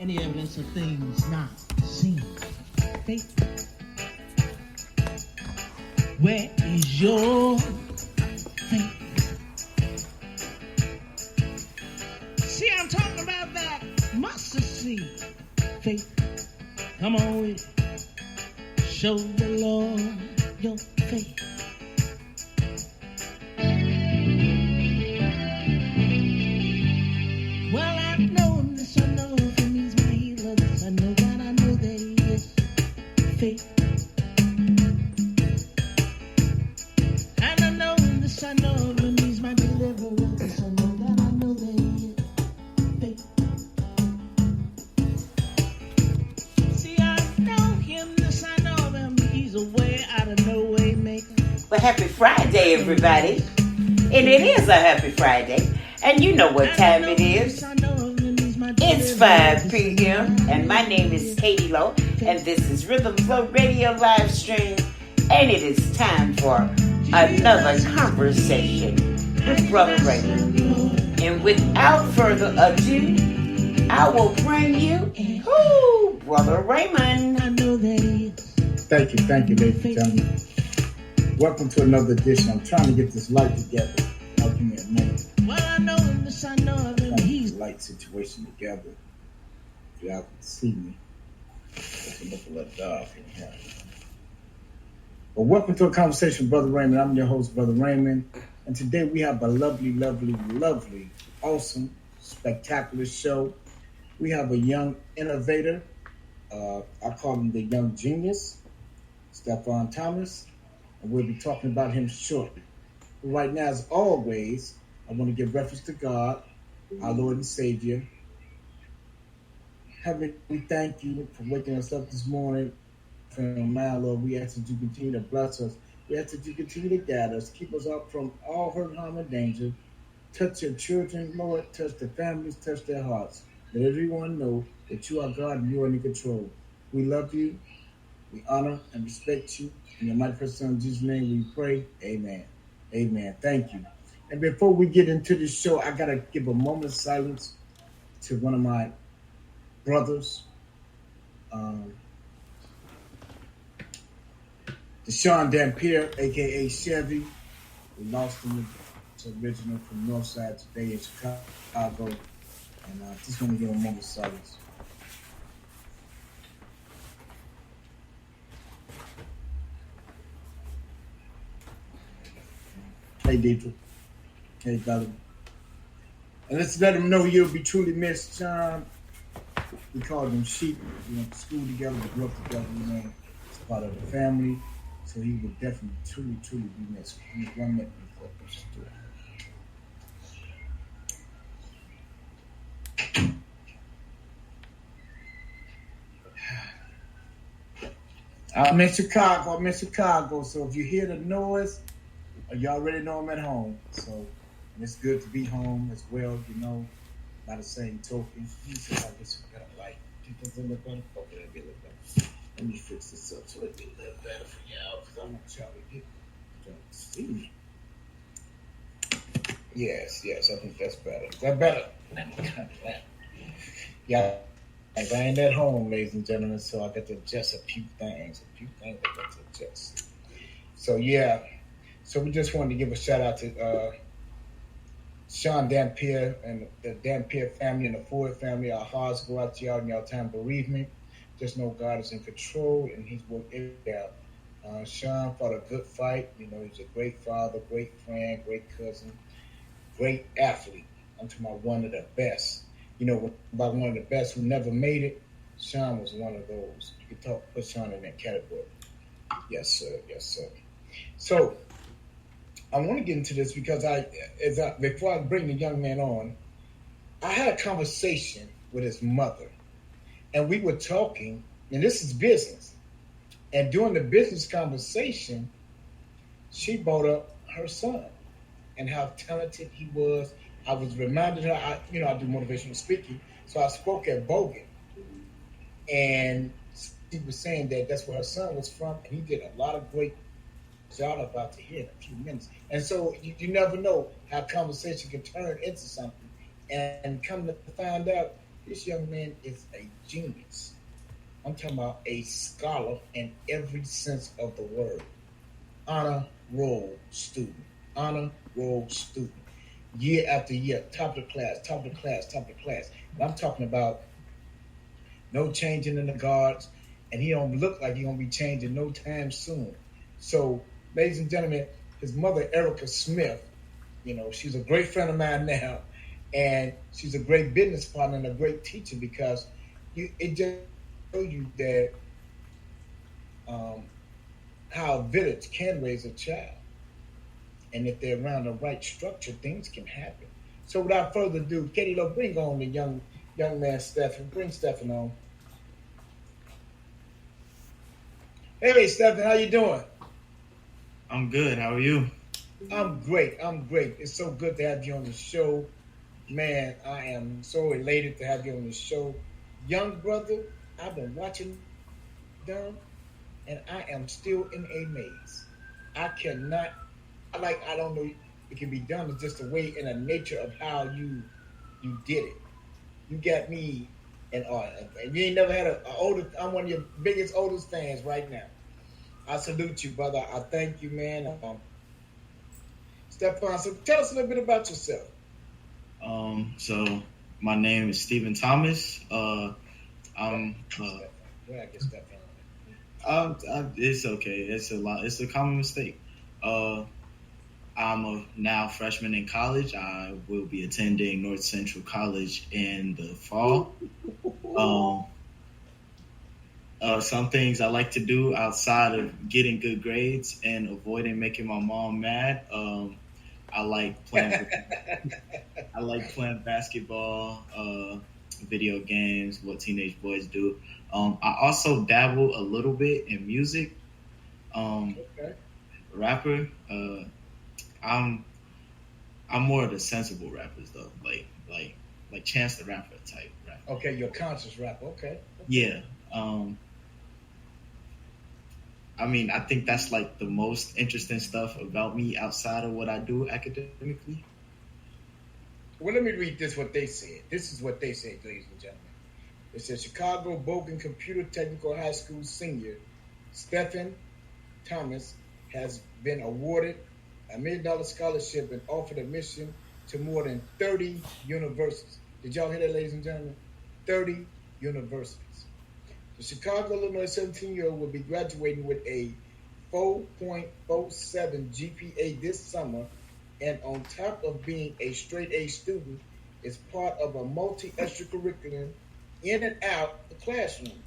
any evidence of things not seen. Faith. Where is your faith? See, I'm talking about that mustard seed faith. Come on with it. Show the Lord your faith. Well, I know this, I know him, he's my healer. This I know, God, I know that he is faith. And I know this, I know him, he's my deliverer. This I know, God, I know that he is faith. See, I know him, this I know him, he's a way out of no way maker. Well, happy Friday, everybody. And it is a happy Friday. And you know what time it is. It's 5 p.m. And my name is Katie Lowe. And this is Rhythm Flow Radio live stream. And it is time for another conversation with Brother Raymond. And without further ado, I will bring you Brother Raymond. Thank you, ladies and gentlemen. Welcome to another edition. I'm trying to get this light together. I'll give me a minute. Well, I know him, this I know him. He's light situation together. If y'all can see me, it's a little dark in here. But welcome to a conversation with Brother Raymond. I'm your host, Brother Raymond, and today we have a lovely, awesome, spectacular show. We have a young innovator. I call him the young genius, Stephon Thomas, and we'll be talking about him shortly. But right now, as always, I want to give reference to God, our Lord and Savior. Heavenly, we thank you for waking us up this morning. My Lord, we ask that you continue to bless us. We ask that you continue to guide us, keep us up from all hurt, harm, and danger. Touch your children, Lord. Touch their families, touch their hearts. Let everyone know that you are God and you are in control. We love you. We honor and respect you. In your mighty precious Son, Jesus' name, we pray. Amen. Amen. Thank you. And before we get into the show, I got to give a moment of silence to one of my brothers, Deshaun Dampier, a.k.a. Chevy. We lost him. It's original from Northside today in Chicago. And I just want to give a moment of silence. Hey, Deidre. Hey, brother. And let's let him know you'll be truly missed, John. We called him Sheep. We went to school together. We grew up together. You know, it's part of the family. So he would definitely, truly be missed. He's 1 minute before pushes through. I'm in Chicago. So if you hear the noise, you already know I'm at home. So and it's good to be home as well, you know, by the same token. Let me see if I get some better light. Does it look better? Okay, it'll be a little better. Let me fix this up so it'll be a little better for y'all, because I want y'all to see me. Yes, I think that's better. Is that better? Yeah. I ain't at home, ladies and gentlemen, so I got to adjust a few things. I got to adjust. So, yeah. So we just wanted to give a shout out to Sean Dampier and the Dampier family and the Ford family. Our hearts go out to y'all in y'all time of bereavement. Just know God is in control and he's worked it out. Sean fought a good fight. You know, he's a great father, great friend, great cousin, great athlete. I'm talking about one of the best. You know, about one of the best who never made it, Sean was one of those. You could put Sean in that category. Yes, sir. So, I want to get into this because before I bring the young man on, I had a conversation with his mother, and we were talking, and this is business. And during the business conversation, she brought up her son and how talented he was. I was reminded her, I do motivational speaking, so I spoke at Bogan, and she was saying that that's where her son was from, and he did a lot of great y'all about to hear in a few minutes. And so you never know how conversation can turn into something, and come to find out, This young man is a genius. I'm talking about a scholar in every sense of the word. Honor roll student. Honor roll student. Year after year, top of the class, top of the class, top of the class. And I'm talking about no changing in the guards, and he don't look like he gonna be changing no time soon. So, ladies and gentlemen, his mother, Erica Smith, she's a great friend of mine now, and she's a great business partner and a great teacher because it just shows you that how a village can raise a child, and if they're around the right structure, things can happen. So, without further ado, Katie Lowe, bring on the young man Stephen. Bring Stephen on. Hey, Stephen, how you doing? I'm good. How are you? I'm great. It's so good to have you on the show. Man, I am so elated to have you on the show. Young brother, I've been watching them, and I am still in a maze. I don't know, it can be done. It's just the way and the nature of how you did it. You got me in awe. And you ain't never had I'm one of your biggest, oldest fans right now. I salute you, brother. I thank you, man. Stephon, so tell us a little bit about yourself. So my name is Stephen Thomas. Where I get Stephon? It's okay. It's a lot. It's a common mistake. I'm a now freshman in college. I will be attending North Central College in the fall. Some things I like to do outside of getting good grades and avoiding making my mom mad. I like playing. I like playing basketball, video games, what teenage boys do. I also dabble a little bit in music. Okay. Rapper. I'm more of the sensible rappers though, like Chance the Rapper type rapper. Okay, you're a conscious rapper. Okay. Yeah. I mean, I think that's like the most interesting stuff about me outside of what I do academically. Well, let me read this, what they said. This is what they said, ladies and gentlemen. It says, Chicago Bogan Computer Technical High School senior Stephen Thomas has been awarded a $1 million scholarship and offered admission to more than 30 universities. Did y'all hear that, ladies and gentlemen? 30 universities. The Chicago, Illinois 17-year-old will be graduating with a 4.47 GPA this summer, and on top of being a straight A student, is part of a multi-extracurricular in and out the classroom.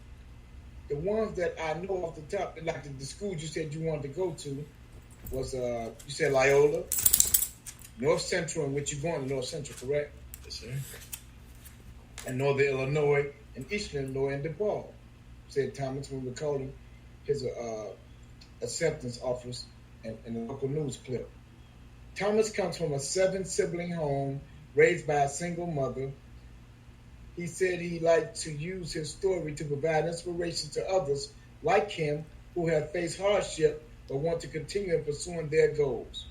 The ones that I know off the top, like the schools you said you wanted to go to, was you said Loyola, North Central, in which you're going to North Central, correct? Yes, sir. And Northern Illinois and Eastern Illinois and DePaul. Said Thomas when we were calling his acceptance offers in the local news clip. Thomas comes from a 7-sibling home raised by a single mother. He said he liked to use his story to provide inspiration to others like him who have faced hardship but want to continue in pursuing their goals.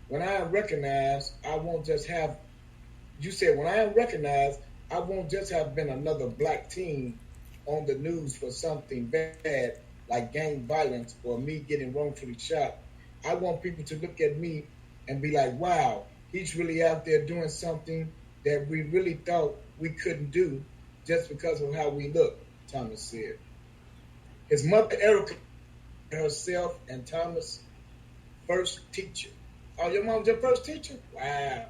When I am recognized, I won't just have, you said, when I am recognized, I won't just have been another black teen on the news for something bad like gang violence or me getting wrongfully shot. I want people to look at me and be like, wow, he's really out there doing something that we really thought we couldn't do just because of how we look, Thomas said. His mother, Erica, herself and Thomas' first teacher. Oh, your mom's your first teacher? Wow.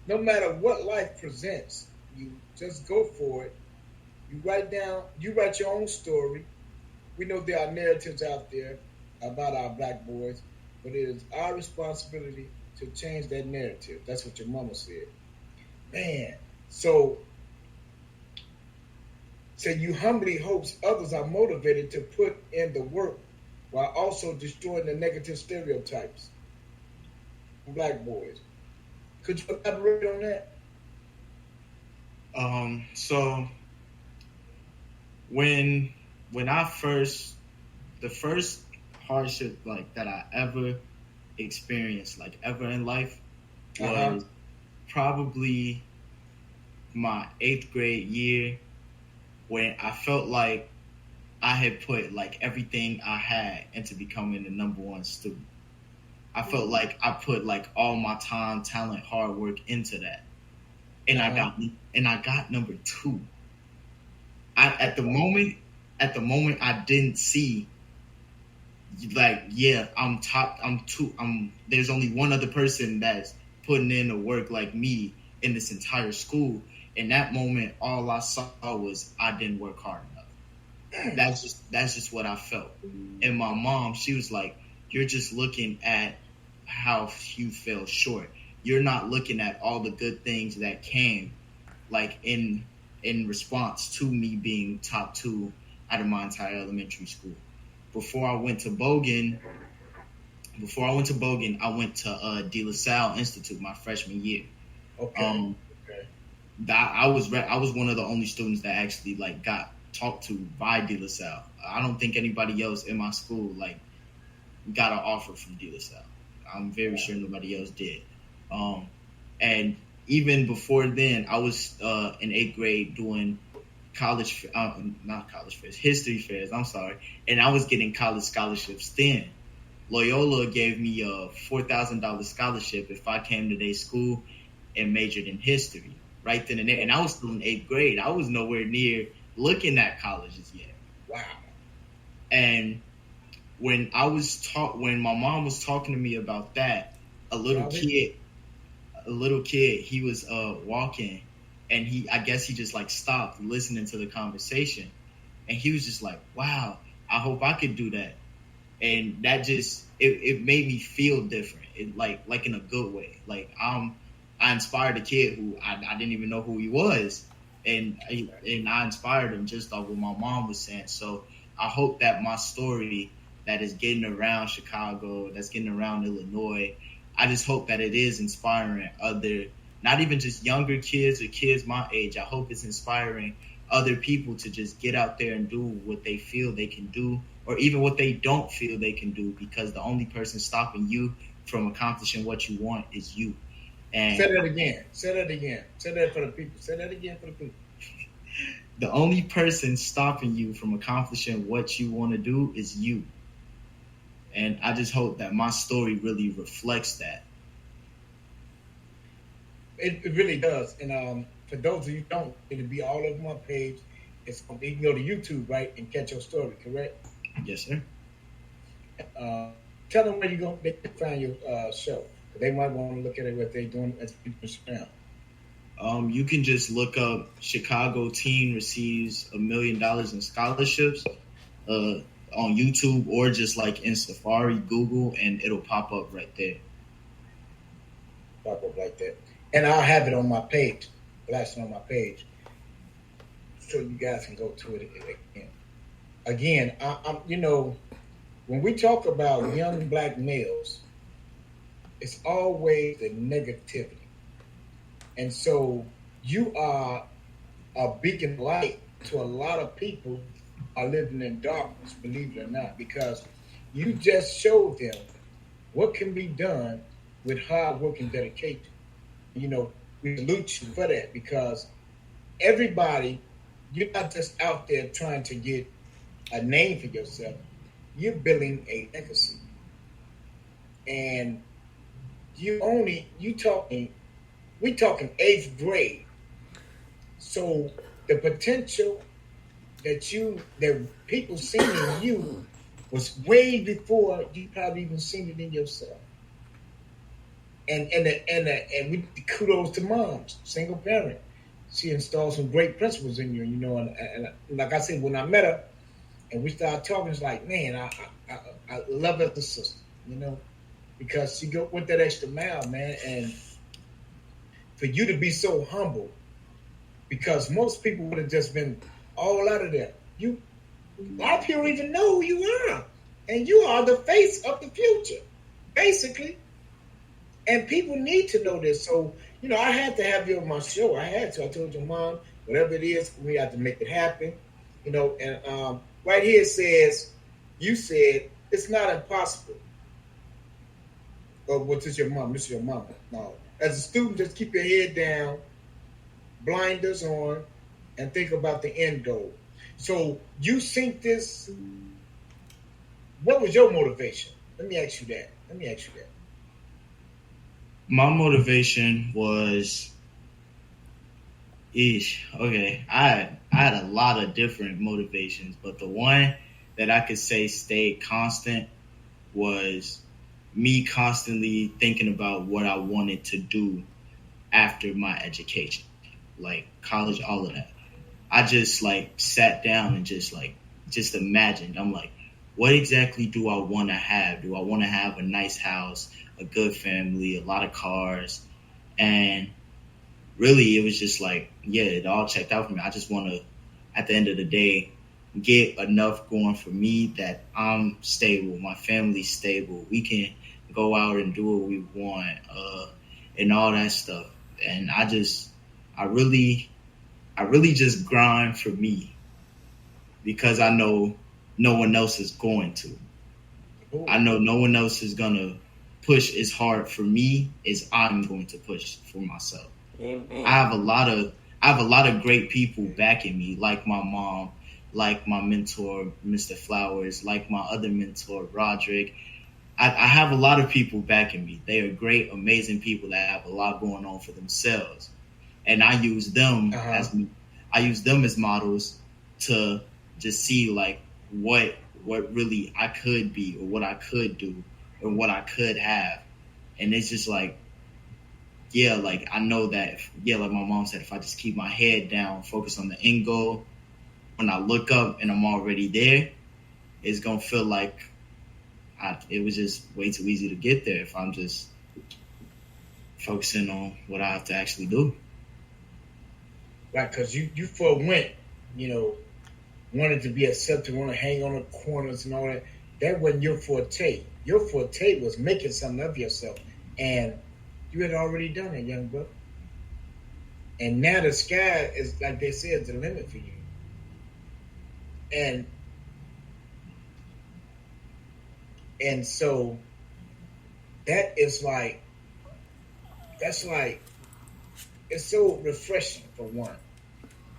No matter what life presents, you just go for it. You write your own story. We know there are narratives out there about our black boys, but it is our responsibility to change that narrative. That's what your mama said. Man, so you humbly hopes others are motivated to put in the work while also destroying the negative stereotypes of black boys. Could you elaborate on that? So when the first hardship like that I ever experienced, like ever in life, was probably my 8th grade year when I felt like I had put like everything I had into becoming the number one student. I felt like I put like all my time, talent, hard work into that, and I got number two. At the moment, I didn't see like, yeah, I'm top. I'm two. There's only one other person that's putting in the work like me in this entire school. In that moment, all I saw was I didn't work hard enough. That's just what I felt. And my mom, she was like, "You're just looking at how you fell short. You're not looking at all the good things that came, like in response to me being top two out of my entire elementary school." Before I went to Bogan, I went to De La Salle Institute my freshman year. Okay. I was one of the only students that actually like got talked to by De La Salle. I don't think anybody else in my school like got an offer from De La Salle. I'm very sure nobody else did. And even before then, I was in 8th grade doing history fairs. I'm sorry, and I was getting college scholarships then. Loyola gave me a $4,000 scholarship if I came to their school and majored in history right then and there. And I was still in 8th grade. I was nowhere near looking at colleges yet. Wow. And when my mom was talking to me about that, a little kid, he was walking, and I guess he just like stopped listening to the conversation, and he was just like, "Wow, I hope I could do that." And that just it made me feel different, like in a good way. Like I inspired a kid who I didn't even know who he was, and I inspired him just off what my mom was saying. So I hope that my story that is getting around Chicago, that's getting around Illinois, I just hope that it is inspiring other, not even just younger kids or kids my age. I hope it's inspiring other people to just get out there and do what they feel they can do, or even what they don't feel they can do, because the only person stopping you from accomplishing what you want is you. And say that again. Say that for the people. Say that again for the people. The only person stopping you from accomplishing what you want to do is you. And I just hope that my story really reflects that. It really does. And for those of you who don't, it'll be all over my page. You can go to YouTube, right, and catch your story, correct? Yes, sir. Tell them where they can find your show. They might want to look at it, what they're doing as people spam. You can just look up Chicago teen receives $1 million in scholarships on YouTube, or just like in Safari, Google, and it'll pop up right there. Pop up like that. And I'll have it on my page, blasting on my page, so you guys can go to it again. Again, I'm when we talk about young black males, it's always the negativity. And so you are a beacon of light to a lot of people who are living in darkness, believe it or not, because you just showed them what can be done with hard work and dedication. We salute you for that, because everybody, you're not just out there trying to get a name for yourself. You're building a legacy. And we talking 8th grade. So the potential that people seen in you was way before you probably even seen it in yourself. And we kudos to moms, single parent. She installed some great principles in you, and like I said, when I met her and we started talking, it's like, man, I love her as a sister, because she went that extra mile, man. And for you to be so humble, because most people would have just been all out of there. A lot of people don't even know who you are, and you are the face of the future, basically. And people need to know this. So, I had to have you on my show. I had to. I told your mom, whatever it is, we have to make it happen. And right here it says, you said it's not impossible. Oh, well, this is your mom. This is your mama. No. As a student, just keep your head down. blinders on and think about the end goal. So you think this? What was your motivation? Let me ask you that. My motivation was, okay. I had a lot of different motivations, but the one that I could say stayed constant was me constantly thinking about what I wanted to do after my education, like college, all of that. I just like sat down and just imagined. I'm like, what exactly do I want to have? Do I want to have a nice house, a good family, a lot of cars? And really, it was just like, yeah, it all checked out for me. I just want to, at the end of the day, get enough going for me that I'm stable, my family's stable. We can go out and do what we want, and all that stuff. And I really just grind for me because I know no one else is going to. Ooh. I know no one else is gonna push as hard for me as I'm going to push for myself. Amen. I have a lot of great people backing me, like my mom, like my mentor, Mr. Flowers, like my other mentor, Roderick. I have a lot of people backing me. They are great, amazing people that have a lot going on for themselves, and I use them as models to just see like what really I could be or what I could do or what I could have. And it's just like, yeah, like I know that, like my mom said, if I just keep my head down, focus on the end goal, when I look up and I'm already there, it's going to feel like it was just way too easy to get there if I'm just focusing on what I have to actually do. Right, because you forewent, wanted to be accepted, want to hang on the corners and all that. That wasn't your forte. Your forte was making something of yourself. And you had already done it, young brother. And now the sky is, like they said, the limit for you. And so that's like, it's so refreshing for one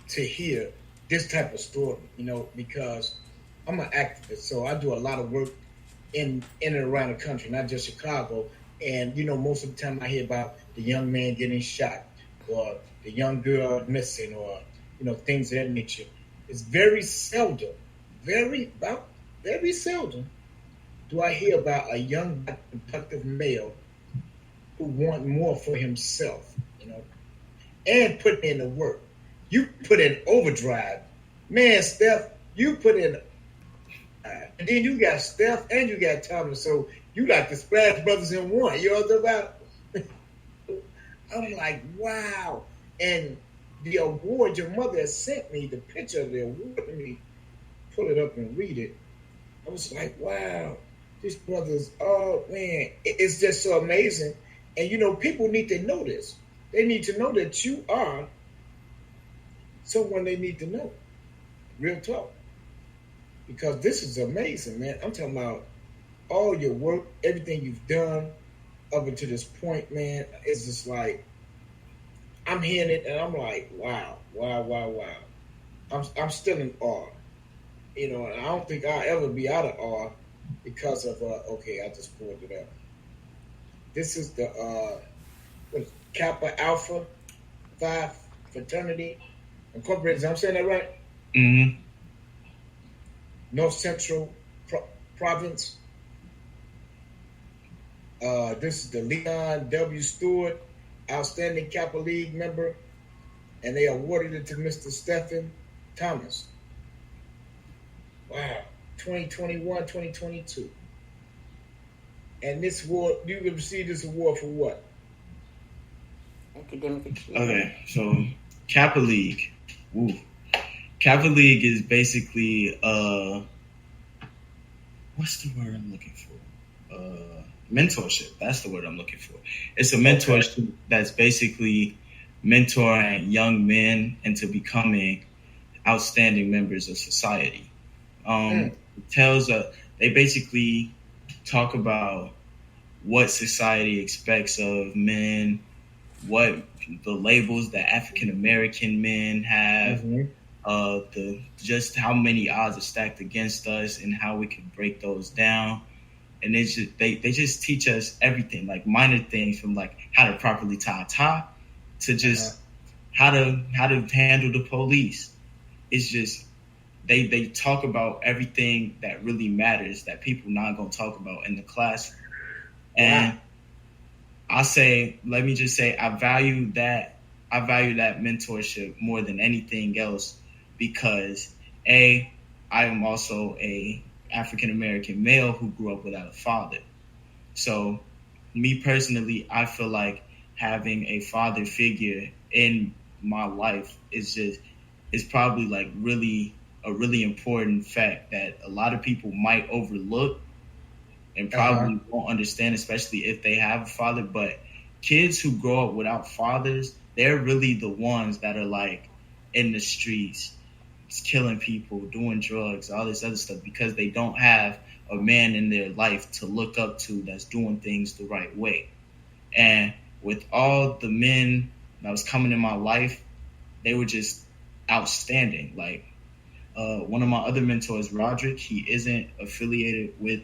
to hear this type of story, because I'm an activist, so I do a lot of work in and around the country, not just Chicago. And, most of the time I hear about the young man getting shot or the young girl missing or, things of that nature. It's very seldom, very seldom do I hear about a young, productive male who wants more for himself, and putting in the work. You put in overdrive. Man, Steph, you put in, and then you got Steph and you got Thomas, so you got the Splash Brothers in one. You know what I'm talking about? I'm like, wow. And the award, your mother has sent me the picture of the award. Let me pull it up and read it. I was like, wow, these brothers, oh man, it's just so amazing. And people need to know this. They need to know that you are someone they need to know. Real talk. Because this is amazing, man. I'm talking about all your work, everything you've done up until this point, man. It's just like, I'm hearing it and I'm like, wow. I'm still in awe. And I don't think I'll ever be out of awe because of, okay, I just pulled it up. This is the Kappa Alpha Phi Fraternity Incorporated. I'm saying that right? Mm-hmm. North Central Province. This is the Leon W. Stewart, Outstanding Kappa League member, and they awarded it to Mr. Stephen Thomas. Wow, 2021, 2022. And this award, you can receive this award for what? Academic achievement. Okay, so Kappa League. Ooh. Kappa League is basically what's the word I'm looking for? Mentorship. That's the word I'm looking for. It's a mentorship that's basically mentoring young men into becoming outstanding members of society. It tells they basically talk about what society expects of men, what the labels that African American men have, the just how many odds are stacked against us and how we can break those down. And they just teach us everything, like minor things from like how to properly tie a tie to just how to handle the police. It's just they talk about everything that really matters that people not gonna talk about in the classroom. And let me just say, I value that mentorship more than anything else because I am also a African American male who grew up without a father. So me personally, I feel like having a father figure in my life is probably like a really important fact that a lot of people might overlook and probably won't understand, especially if they have a father. But kids who grow up without fathers, they're really the ones that are like in the streets, killing people, doing drugs, all this other stuff, because they don't have a man in their life to look up to that's doing things the right way. And with all the men that was coming in my life, they were just outstanding. Like one of my other mentors, Roderick, he isn't affiliated with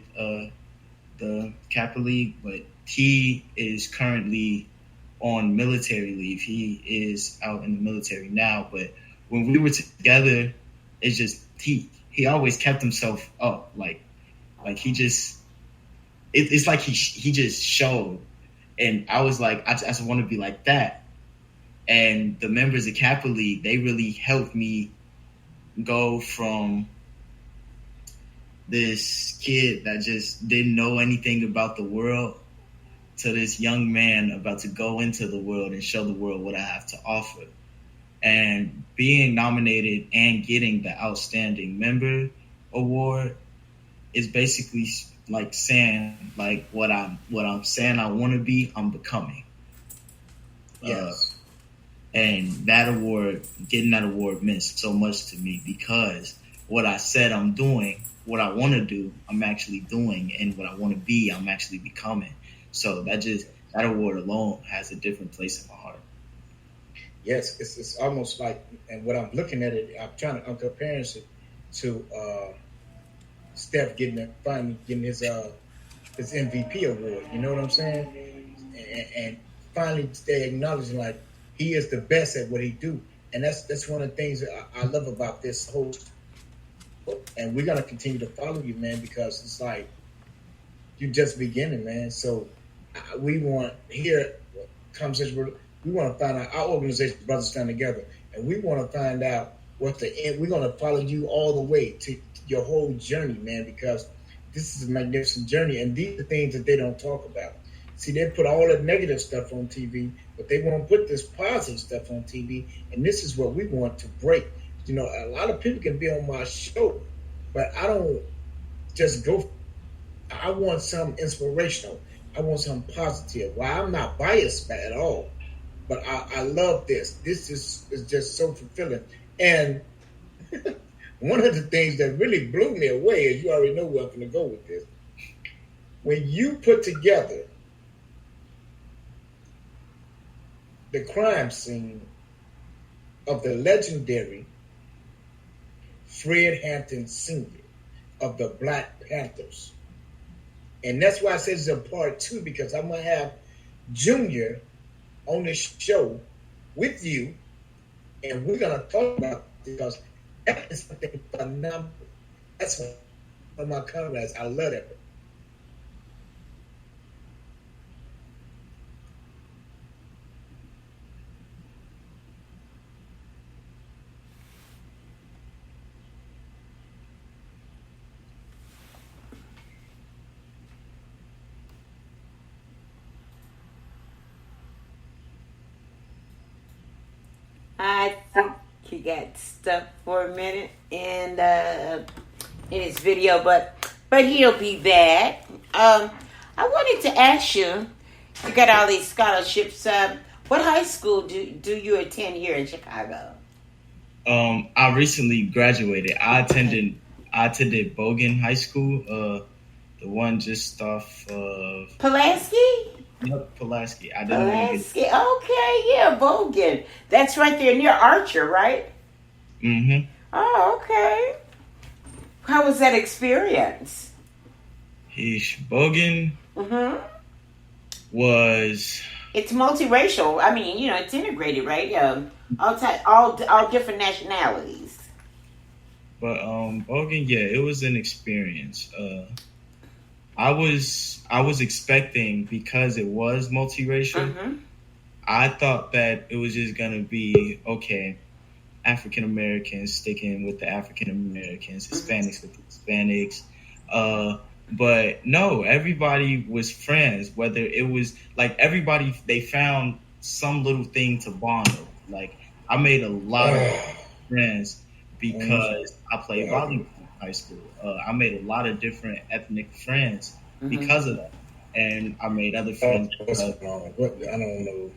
the Kappa League, but he is currently on military leave. He is out in the military now, but when we were together, it's just he always kept himself up, like he just it's like he just showed, and I was like, I just want to be like that. And the members of Kappa League, they really helped me go from this kid that just didn't know anything about the world to this young man about to go into the world and show the world what I have to offer. And being nominated and getting the Outstanding Member Award is basically like saying like what I'm saying I want to be, I'm becoming. Yes. And getting that award meant so much to me because what I said I'm doing, what I want to do, I'm actually doing, and what I want to be, I'm actually becoming. So that award alone has a different place in my heart. Yes, it's almost like, and what I'm looking at it, I'm comparing it to Steph finally getting his MVP award. You know what I'm saying? And finally they acknowledging like he is the best at what he do, and that's one of the things that I love about this host. And we're gonna continue to follow you, man, because it's like you're just beginning, man. So we want here conversation. We want to find out, our organization, Brothers Stand Together, and we want to find out what the end. We're going to follow you all the way to your whole journey, man, because this is a magnificent journey, and these are things that they don't talk about. See, they put all the negative stuff on TV, but they won't put this positive stuff on TV, and this is what we want to break. You know, a lot of people can be on my show, but I don't just go. I want something inspirational. I want something positive. Well, I'm not biased at all. But I love this. This is just so fulfilling. And one of the things that really blew me away is, you already know where I'm going to go with this. When you put together the crime scene of the legendary Fred Hampton Sr. of the Black Panthers. And that's why I said it's a part 2, because I'm going to have Junior on this show with you, and we're going to talk about it, because that is something phenomenal. That's one of my comrades. I love that. I think he got stuck for a minute in his video, but he'll be back. I wanted to ask you, you got all these scholarships. What high school do you attend here in Chicago? I recently graduated. I attended Bogan High School, the one just off of Pulaski? Yep, Pulaski. I didn't want to get. Pulaski. Okay, yeah, Bogan. That's right there near Archer, right? Mm-hmm. Oh, okay. How was that experience? Bogan Mm-hmm. was, It's multiracial. I mean, it's integrated, right? All different nationalities. but Bogan, yeah, it was an experience. I was expecting, because it was multiracial. Mm-hmm. I thought that it was just gonna be okay. African Americans sticking with the African Americans, Hispanics with the Hispanics. But no, everybody was friends. Whether it was like everybody, they found some little thing to bond over. Like I made a lot of friends because I played volleyball in high school. I made a lot of different ethnic friends because of that, and I made other friends. I don't know.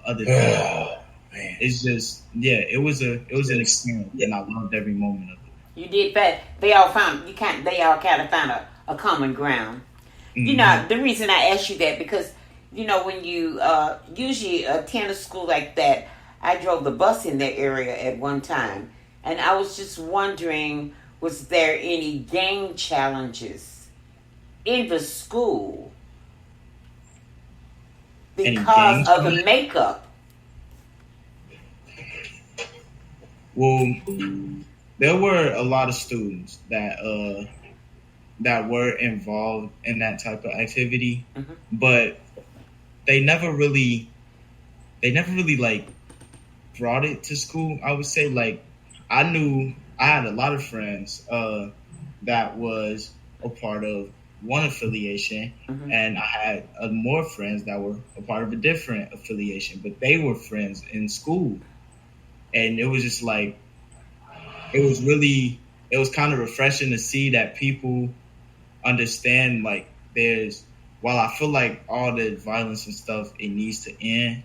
Other things. Man. It's just, yeah, it was an experience, and I loved every moment of it. You did that. They all kind of found a common ground. Mm-hmm. The reason I asked you that because when you usually attend a school like that, I drove the bus in that area at one time, and I was just wondering, was there any gang challenges in the school because of the makeup? Well, there were a lot of students that were involved in that type of activity, but they never really like brought it to school. I would say, like, I had a lot of friends that was a part of one affiliation, and I had more friends that were a part of a different affiliation, but they were friends in school. And it was just like, it was kind of refreshing to see that people understand, like, while I feel like all the violence and stuff, it needs to end,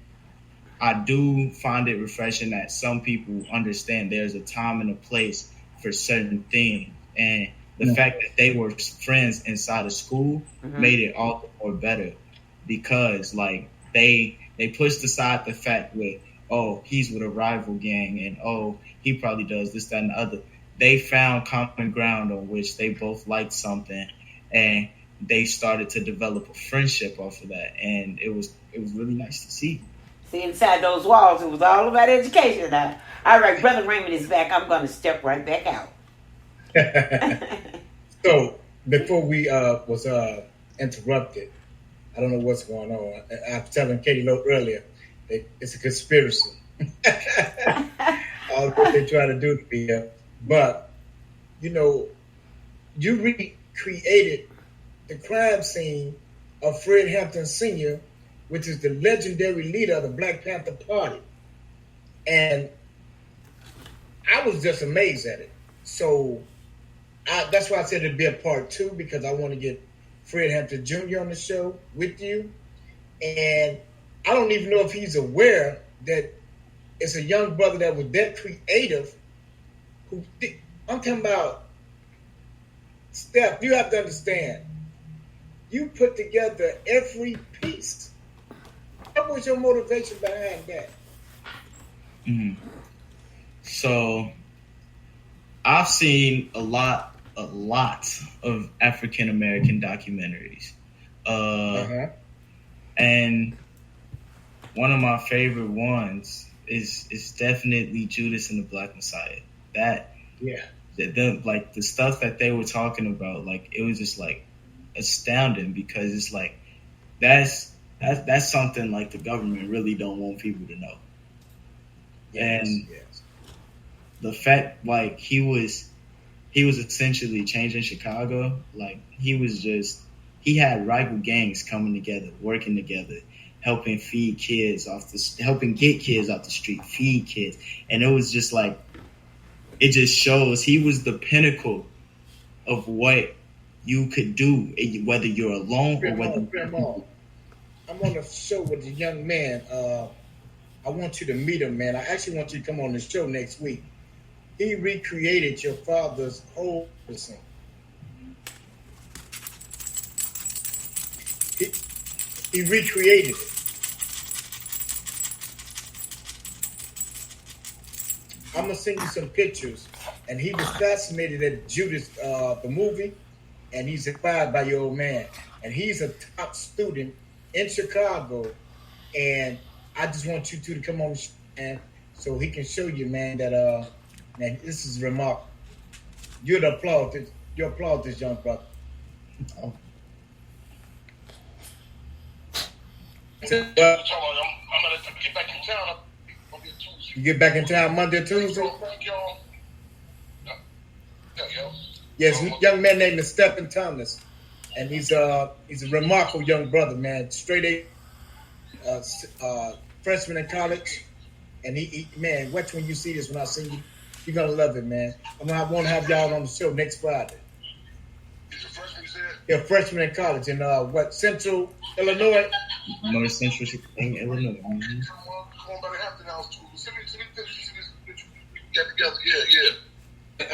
I do find it refreshing that some people understand there's a time and a place for certain things. And the fact that they were friends inside of school made it all the more better, because, like, they pushed aside the fact with, oh, he's with a rival gang, and oh, he probably does this, that, and the other. They found common ground on which they both liked something, and they started to develop a friendship off of that, and it was really nice to see. See, inside those walls, it was all about education. Now, all right, Brother Raymond is back. I'm going to step right back out. So before we was interrupted, I don't know what's going on. I was telling Katie Lowe earlier, it's a conspiracy. All what they try to do to me. But, you recreated the crime scene of Fred Hampton Sr., which is the legendary leader of the Black Panther Party. And I was just amazed at it. So that's why I said it'd be a part 2, because I want to get Fred Hampton Jr. on the show with you. And I don't even know if he's aware that it's a young brother that was that creative. I'm talking about, Steph, you have to understand, you put together every piece. What was your motivation behind that? So I've seen a lot of African American documentaries. And one of my favorite ones is definitely Judas and the Black Messiah. The stuff that they were talking about, like, it was just like astounding, because it's like that's something like the government really don't want people to know. And the fact, like, he was essentially changing Chicago. Like, he had rival gangs coming together, working together, helping get kids off the street, feed kids. And it was just like, it just shows he was the pinnacle of what you could do, whether you're alone or whether I'm on a show with a young man. I want you to meet him, man. I actually want you to come on the show next week. He recreated your father's whole person. He recreated it. I'm gonna send you some pictures. And he was fascinated at Judas, the movie, and he's inspired by your old man. And he's a top student in Chicago. And I just want you two to come on, man, so he can show you, man, that man, this is remarkable. You applaud this young brother. Oh. I'm gonna get back in town. You get back in town Monday or Tuesday? Yes, young man named Stephen Thomas, and he's a remarkable young brother, man. Straight A, freshman in college, and he man, watch when you see this. When I see you, you're gonna love it, man. I want to have y'all on the show next Friday. He's a freshman, you said? Yeah, freshman in college in Central Illinois. North Central Illinois. Come on by the Hampton House too. Send me pictures of this that we got together. Yeah.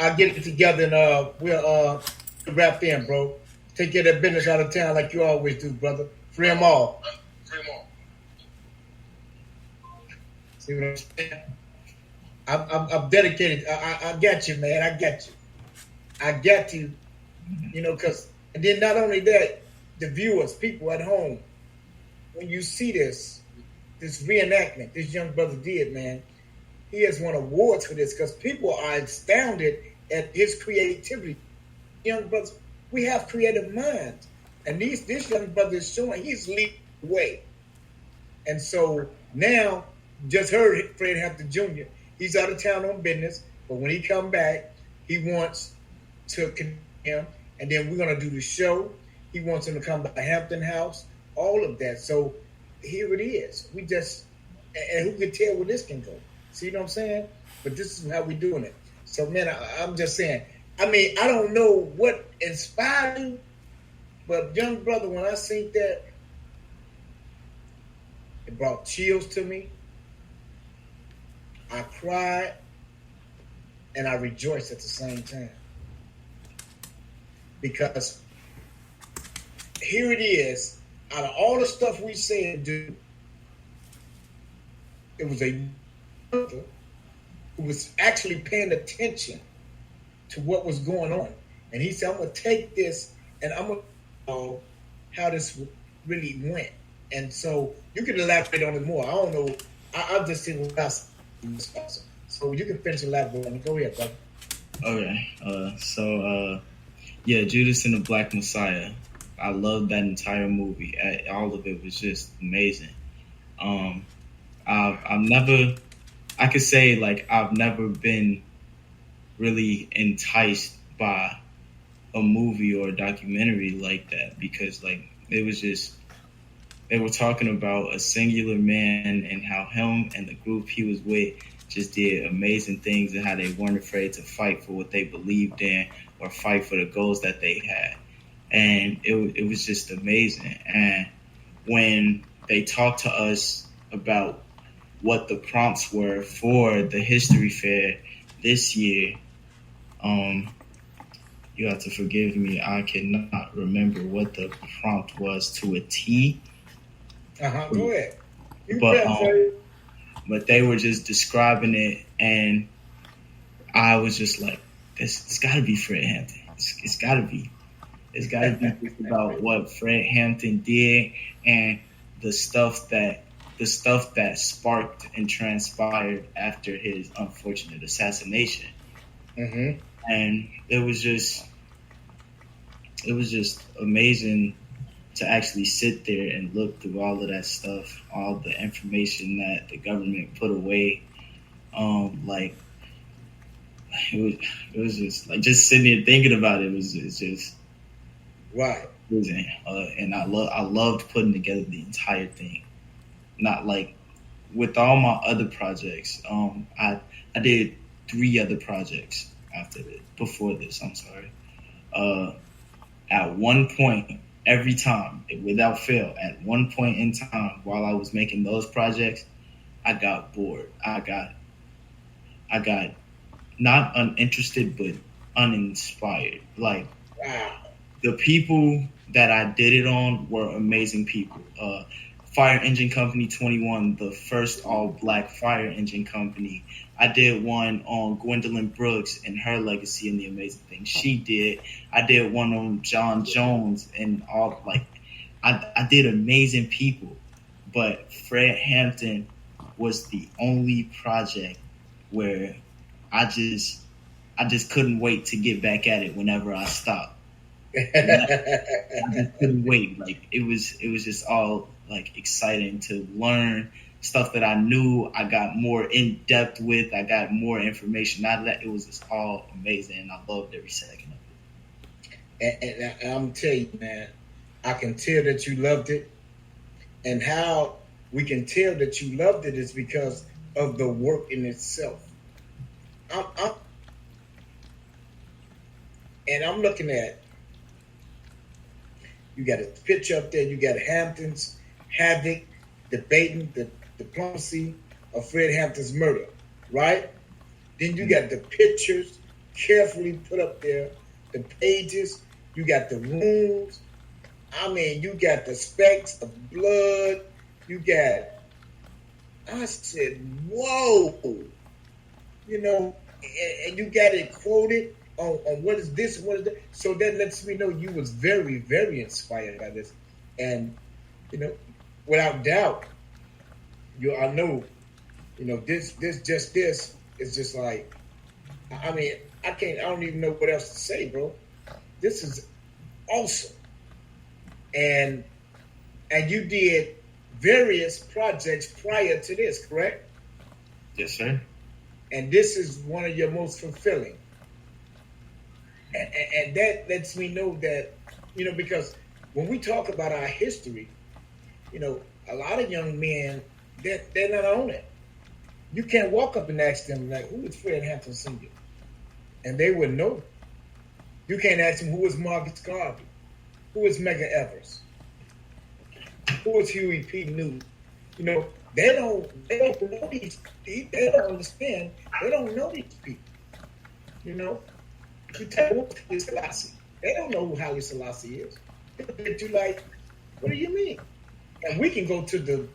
I'll get it together and we'll wrap in, bro. Take care of that business out of town like you always do, brother. Free them all. Free them all. See what I'm saying? I'm dedicated. I got you, man. I got you. I got you. You know, and then not only that, the viewers, people at home, when you see this reenactment this young brother did, man, he has won awards for this because people are astounded at his creativity. Young brothers, we have creative minds. And this young brother is showing he's leading the way. And so now, just heard Fred Hampton Jr., he's out of town on business, but when he come back, he wants to connect him, and then we're going to do the show. He wants him to come by Hampton House, all of that. So here it is. We just, and who can tell where this can go? See what I'm saying? But this is how we're doing it. So, man, I'm just saying, I mean, I don't know what inspired you, but young brother, when I seen that, it brought chills to me. I cried and I rejoiced at the same time. Because here it is, out of all the stuff we say and do, it was a who was actually paying attention to what was going on. And he said, I'm going to take this and I'm going to know how this really went. And so you can elaborate on it more. I don't know. I'll just see what else. So you can finish elaborating. Go ahead, brother. Okay. Yeah, Judas and the Black Messiah. I loved that entire movie. All of it was just amazing. I could say like I've never been really enticed by a movie or a documentary like that because like it was just, they were talking about a singular man and how him and the group he was with just did amazing things and how they weren't afraid to fight for what they believed in or fight for the goals that they had. And it was just amazing. And when they talked to us about what the prompts were for the history fair this year, you have to forgive me, I cannot remember what the prompt was to a T. Go ahead. But they were just describing it, and I was just like, it's got to be Fred Hampton. It's got to be. It's got to be just about what Fred Hampton did and the stuff that sparked and transpired after his unfortunate assassination. Mm-hmm. And it was just amazing to actually sit there and look through all of that stuff, all the information that the government put away. Like it was just like just sitting there thinking about it. It's just right. Amazing. And I loved putting together the entire thing. Not like with all my other projects. I did 3 other projects before this. I'm sorry. At one point, every time, without fail, at one point in time while I was making those projects, I got bored. I got not uninterested, but uninspired. Like, wow. the people that I did it on were amazing people. Fire Engine Company 21, the first all-black fire engine company. I did one on Gwendolyn Brooks and her legacy and the amazing things she did. I did one on John Jones and all, like, I did amazing people. But Fred Hampton was the only project where I just couldn't wait to get back at it whenever I stopped. I just couldn't wait. Like it was just all like exciting to learn stuff that I knew. I got more in depth with. I got more information out of that. It was just all amazing, and I loved every second of And I'm tell you, man, I can tell that you loved it, and how we can tell that you loved it is because of the work in itself. I'm looking at. You got a picture up there. You got Hampton's Havoc debating the diplomacy of Fred Hampton's murder, right? Then you got the pictures carefully put up there, the pages. You got the wounds. I mean, you got the specks of blood. You got. I said, whoa, you know, and you got it quoted. On what is this, what is that? So that lets me know you was very, very inspired by this. And, you know, without doubt, I know, you know, this is just like, I mean, I don't even know what else to say, bro. This is awesome. And you did various projects prior to this, correct? Yes, sir. And this is one of your most fulfilling. And that lets me know that, you know, because when we talk about our history, you know, a lot of young men, they're not on it. You can't walk up and ask them, like, who is Fred Hampton Sr.? And they would know. You can't ask them, who is Marcus Garvey? Who is Medgar Evers? Who is Huey P. Newton? You know, they don't know these people. They don't understand. They don't know these people. You know? You tell them what Haile Selassie. They don't know who Haile Selassie is. They're you like, what do you mean? And we can go to the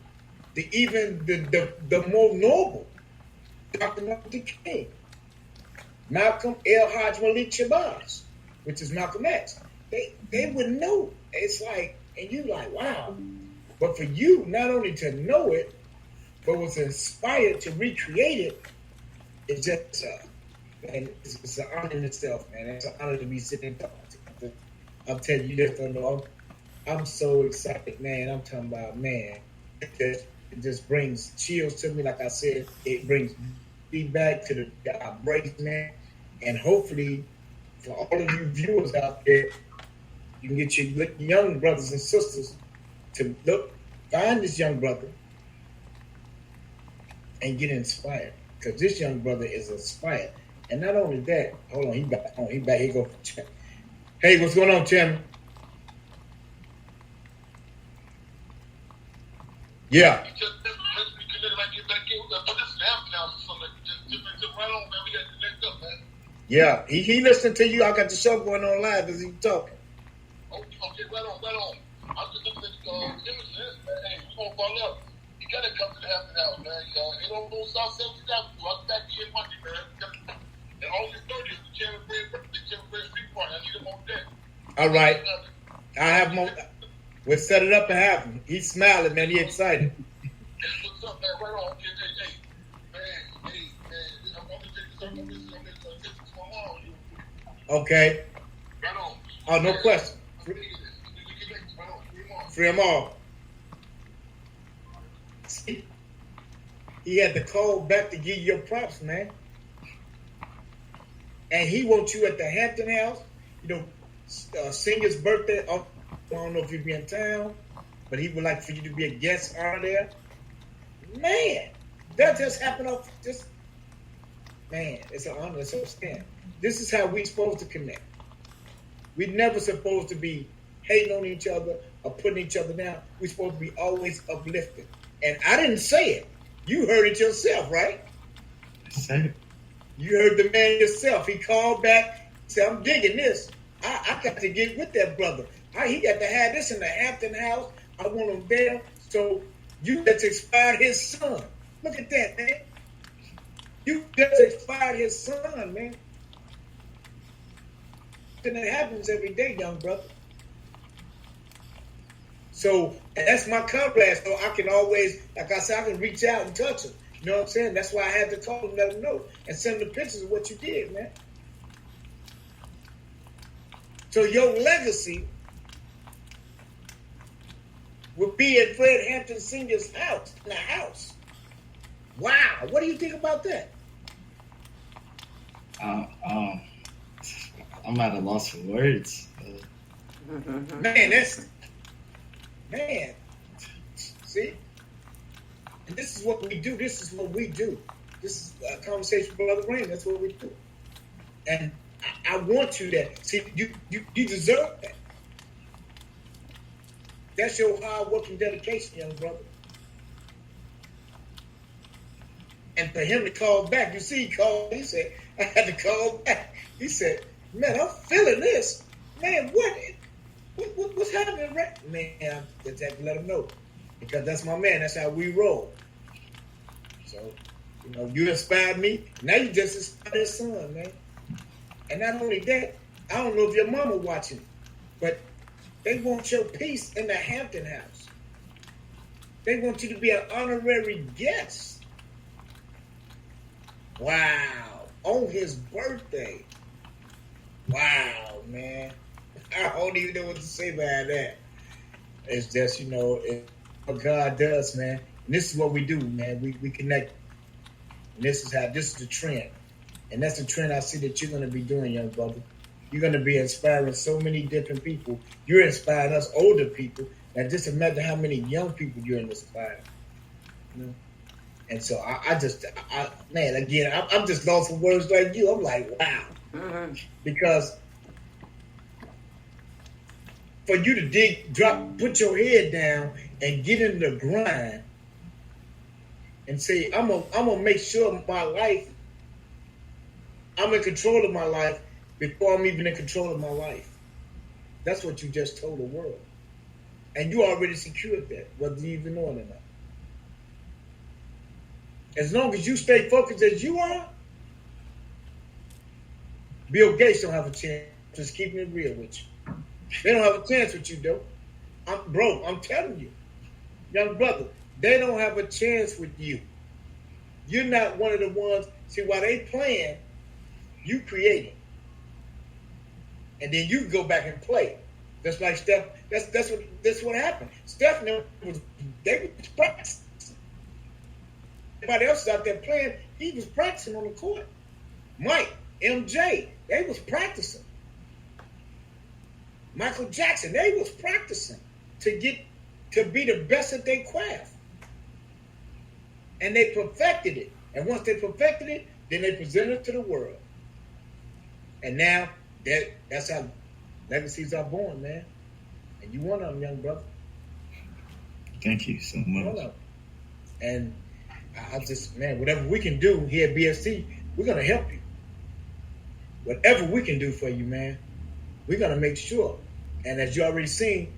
more noble, Dr. Martin Luther King, Malcolm L. Hodge Malik Shabazz, which is Malcolm X. They would know. It's like, and you like, wow. But for you, not only to know it, but was inspired to recreate it, it's just. And it's an honor in itself, man. It's an honor to be sitting and talking to you. I'm telling you this, don't know. I'm so excited, man. I'm talking about, man. It just brings chills to me. Like I said, it brings feedback to the brain, man. And hopefully, for all of you viewers out there, you can get your young brothers and sisters to find this young brother and get inspired. Because this young brother is inspired. And not only that, hold on, he back. He go. Hey, what's going on, Tim? Yeah. Yeah, he listening to you. I got the show going on live as he talking. Okay, right on. I'm just looking at images, man. Hey, we gonna follow up. You gotta come to the Hampton House, man. It don't go South 70th Avenue. I'll be back here Monday, man. And August 30th, the Chairman Fred Street Party. I need him on deck. All right. I have him on. We'll set it up and have him. He's smiling, man. He's excited. What's up, man? Right on. Hey, man. I'm going to take this up on this tomorrow. Okay. Right on. Oh, no question. Free them all. See? He had to call back to give you your props, man. And he wants you at the Hampton House, you know, Senior's birthday. I don't know if you'll be in town, but he would like for you to be a guest on there. Man, that just happened off just, man, it's an honor. It's a stand. This is how we supposed to connect. We never supposed to be hating on each other or putting each other down. We supposed to be always uplifting. And I didn't say it. You heard it yourself, right? I said it. You heard the man yourself. He called back, said, I'm digging this. I got to get with that brother. He got to have this in the Hampton house. I want him there. So you just expired his son. Look at that, man. You just expired his son, man. And it happens every day, young brother. So that's my comrade. So I can always, like I said, I can reach out and touch him. You know what I'm saying? That's why I had to call him, let him know, and send him the pictures of what you did, man. So your legacy will be at Fred Hampton Sr.'s house, in the house. Wow. What do you think about that? I'm at a loss for words. Man, see? And this is what we do. This is what we do. This is a conversation with Brother Green. That's what we do. And I want you to see, you deserve that. That's your hard work and dedication, young brother. And for him to call back, you see, he called, he said, I had to call back. He said, man, I'm feeling this. Man, what's happening right? Man, I just had to let him know. Because that's my man. That's how we roll. So, you inspired me. Now you just inspired his son, man. And not only that, I don't know if your mama watching, but they want your piece in the Hampton house. They want you to be an honorary guest. Wow. On his birthday. Wow, man. I don't even know what to say about that. It's just, it's what God does, man. And this is what we do, man. We connect. And this is the trend. And that's the trend I see that you're going to be doing, young brother. You're going to be inspiring so many different people. You're inspiring us older people. And just imagine how many young people you're inspiring. And so I'm just lost for words like you. I'm like, wow. Mm-hmm. Because for you to put your head down and get in the grind and say, I'm gonna make sure my life, I'm in control of my life before I'm even in control of my life. That's what you just told the world. And you already secured that, whether you even know it or not. As long as you stay focused as you are, Bill Gates don't have a chance. Just keeping it real with you. They don't have a chance with you, though. I'm telling you. Young brother, they don't have a chance with you. You're not one of the ones. See, while they playing, you creating. And then you go back and play. That's like Steph. That's what happened. Steph was practicing. Everybody else out there playing, he was practicing on the court. Mike, MJ, they was practicing. Michael Jackson, they was practicing to be the best at their craft. And they perfected it. And once they perfected it, then they presented it to the world. And now that's how legacies are born, man. And you one of them, young brother. Thank you so much. And I just, man, whatever we can do here at BFC, we're going to help you. Whatever we can do for you, man, we're going to make sure. And as you already seen,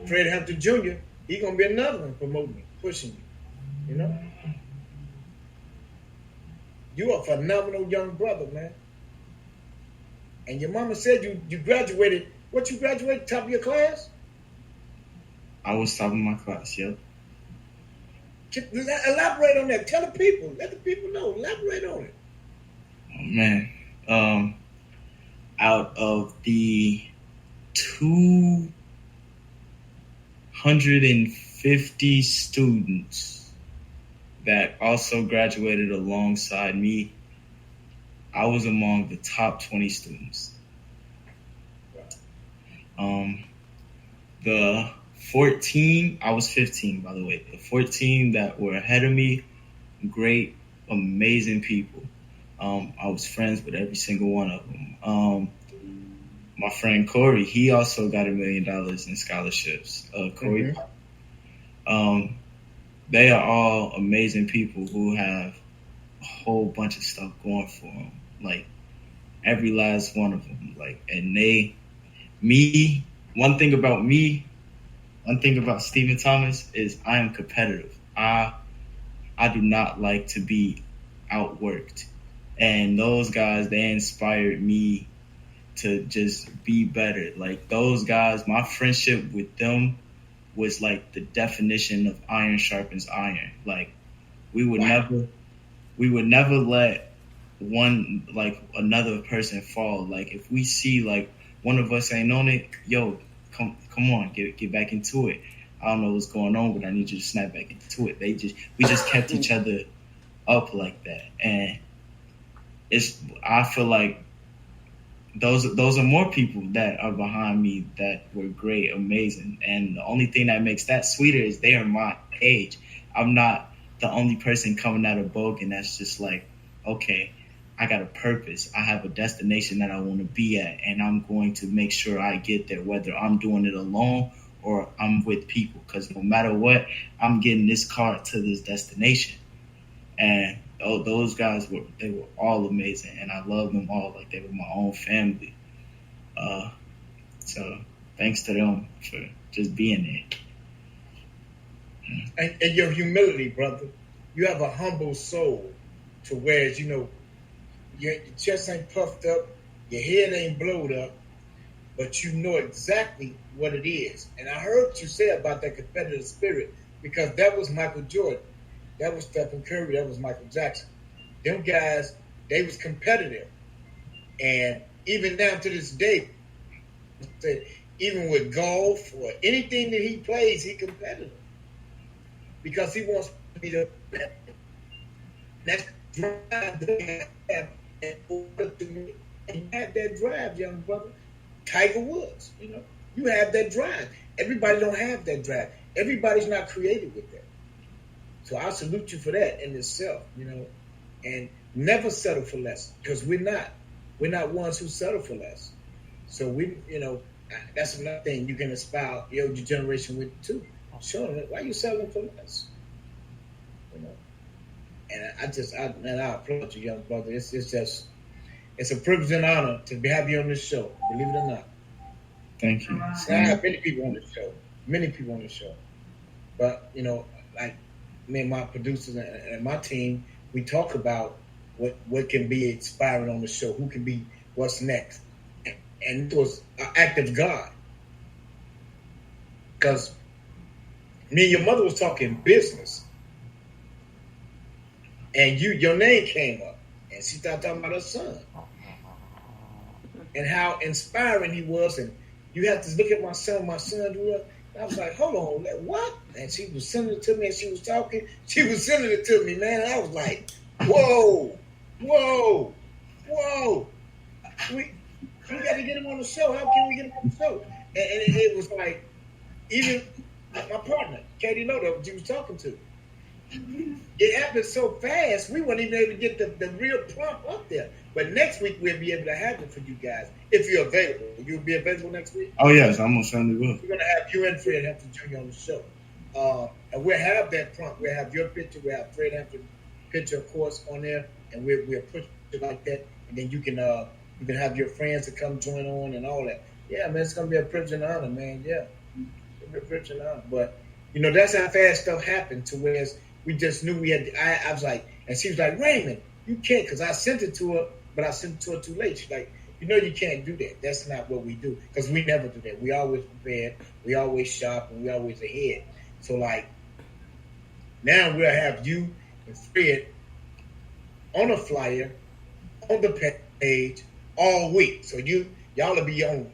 Fred Hampton Jr., he's going to be another one promoting you, pushing you, You are a phenomenal young brother, man. And your mama said you graduated. What, you graduated? Top of your class? I was top of my class, yep. Elaborate on that. Tell the people. Let the people know. Elaborate on it. Oh, man. Out of the 250 students that also graduated alongside me, I was among the top 20 students. The 14, I was 15, by the way. The 14 that were ahead of me, great, amazing people. I was friends with every single one of them. My friend Corey, he also got $1 million in scholarships. Corey, they are all amazing people who have a whole bunch of stuff going for them. Like, every last one of them. Like, and one thing about Stephen Thomas is I am competitive. I do not like to be outworked. And those guys, they inspired me to just be better. Like, those guys, my friendship with them was like the definition of iron sharpens iron. Like, we would never let another person fall. Like, if we see like one of us ain't on it, yo, come on, get back into it. I don't know what's going on, but I need you to snap back into it. We just kept each other up like that. And I feel like those are more people that are behind me that were great, amazing. And the only thing that makes that sweeter is they are my age. I'm not the only person coming out of Bogan that's just like, okay, I got a purpose. I have a destination that I want to be at, and I'm going to make sure I get there, whether I'm doing it alone or I'm with people. Because no matter what, I'm getting this car to this destination. And those guys were all amazing, and I love them all like they were my own family. So thanks to them for just being there. And your humility, brother. You have a humble soul, to whereas your chest ain't puffed up, your head ain't blowed up, but you know exactly what it is. And I heard you say about that competitive spirit, because that was Michael Jordan. That was Stephen Curry. That was Michael Jackson. Them guys, they was competitive. And even down to this day, even with golf or anything that he plays, he competitive. Because he wants to be the best. That's drive they have in order to make. And you have that drive, young brother. Tiger Woods, you have that drive. Everybody don't have that drive. Everybody's not created with that. So I salute you for that in itself, and never settle for less, because we're not ones who settle for less. So that's another thing you can inspire the older generation with too. Show them, why you settling for less? And I applaud you, young brother. It's a privilege and honor to have you on this show, believe it or not. Thank you. I have many people on the show, but like me and my producers and my team, we talk about what can be inspiring on the show, who can be what's next. And it was an act of God. Because me and your mother was talking business. And your name came up. And she started talking about her son. And how inspiring he was. And you have to look at my son grew up. I was like, hold on, what? And she was sending it to me, and she was talking. She was sending it to me, man. And I was like, whoa. We got to get him on the show. How can we get him on the show? And it was like, even my partner, Katie Lowe, that she was talking to. It happened so fast, we weren't even able to get the real prompt up there. But next week, we'll be able to have it for you guys, if you're available. You'll be available next week? Oh, yes, I'm most certainly will. We're going to have you and Fred Hampton Jr. on the show. And we'll have that prompt. We'll have your picture. We'll have Fred Hampton picture, of course, on there. And we'll push it like that. And then you can have your friends to come join on and all that. Yeah, man, it's going to be a privilege and honor, man. Yeah, it's going to be a privilege and honor. But, that's how fast stuff happened, to where we just knew we had. I was like, and she was like, Raymond, you can't, because I sent it to her, but I sent it to her too late. She's like, you can't do that. That's not what we do, because we never do that. We always prepared, we always shop, and we always ahead. So, like, now we'll have you and Fred on a flyer, on the page, all week. So y'all will be on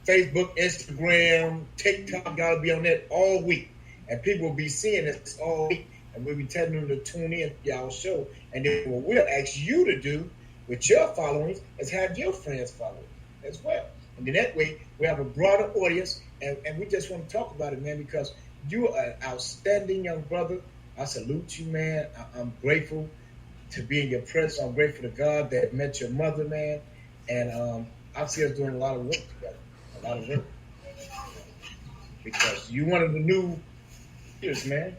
Facebook, Instagram, TikTok. Y'all will be on that all week. And people will be seeing this all week. And we'll be telling them to tune in to y'all show. And then what we'll ask you to do with your followings is have your friends follow it as well. And then that way, we have a broader audience. And we just want to talk about it, man, because you are an outstanding young brother. I salute you, man. I'm grateful to be in your presence. I'm grateful to God that met your mother, man. And I see us doing a lot of work together. A lot of work. Because you one of the new leaders, man.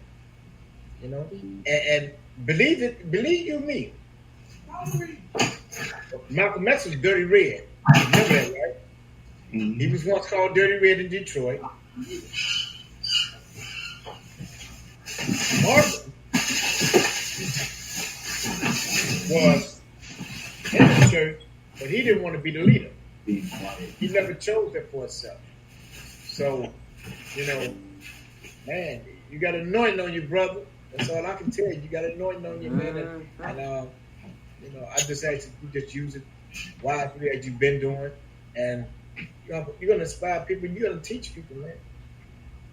And believe you me. Malcolm X was Dirty Red. Remember that, right? Mhm. He was once called Dirty Red in Detroit. Martin was in the church, but he didn't want to be the leader. He never chose that for himself. So, you know, man, you got anointing on you, brother. That's all I can tell you. You got anointing on you, man. And you know, I just ask you just use it wisely as you've been doing. And you're going to inspire people. You're going to teach people, man.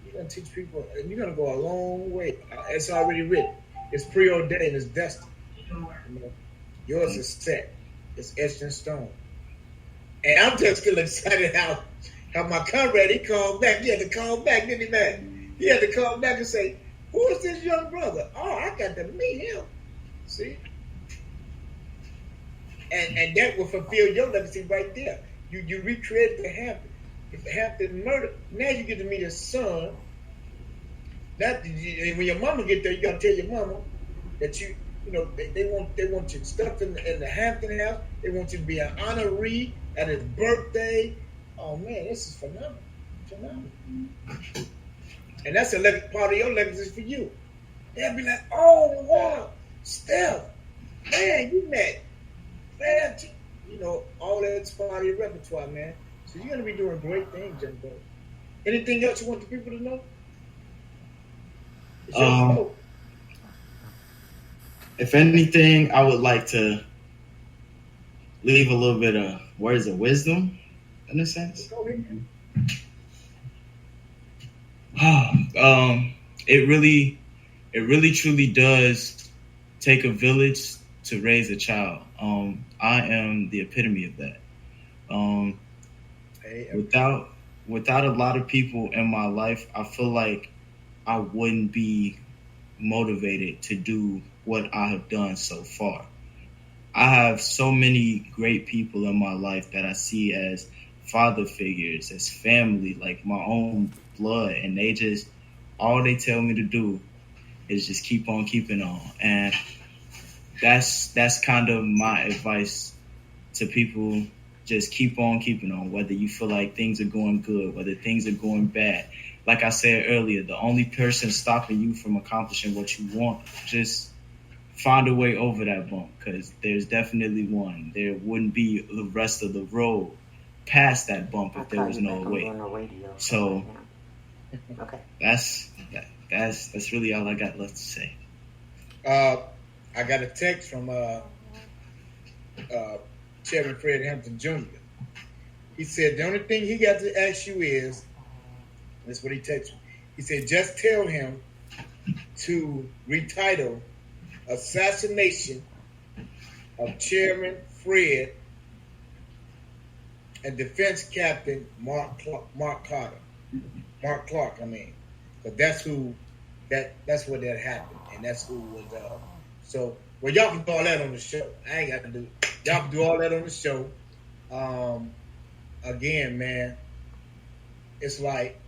You're going to teach people, and you're going to go a long way. It's already written. It's preordained. It's destined. You know, yours is set. It's etched in stone. And I'm just still excited how my comrade, he called back. He had to call back, didn't he, man? He had to call back and say, who is this young brother? Oh, I got to meet him. See? And that will fulfill your legacy right there. You recreated the Hampton. If the Hampton murder, now you get to meet his son. That when your mama get there, you gotta tell your mama that you know they want you stuff in the Hampton house. They want you to be an honoree at his birthday. Oh man, this is phenomenal. And that's a part of your legacy for you. They'll be like, oh wow, Steph, man, you met, man, you know, all that's part of your repertoire, man. So you're gonna be doing great things, young boy. Anything else you want the people to know? If anything, I would like to leave a little bit of words of wisdom, in a sense. It really truly does take a village to raise a child. I am the epitome of that. Without a lot of people in my life, I feel like I wouldn't be motivated to do what I have done so far. I have so many great people in my life that I see as father figures, as family, like my own blood, and they just, all they tell me to do is just keep on keeping on. And that's kind of my advice to people. Just keep on keeping on, whether you feel like things are going good, whether things are going bad. Like I said earlier, the only person stopping you from accomplishing what you want, just find a way over that bump, because there's definitely one. There wouldn't be the rest of the road past that bump if there was no way. So okay, that's really all I got left to say. I got a text from Chairman Fred Hampton Jr. He said the only thing he got to ask you is, that's what he texted me. He said, just tell him to retitle Assassination of Chairman Fred and Defense Captain Mark Clark. But that's where that happened, and that's who was. So, well, y'all can do all that on the show. I ain't got to do it. Y'all can do all that on the show. Again, man, it's like,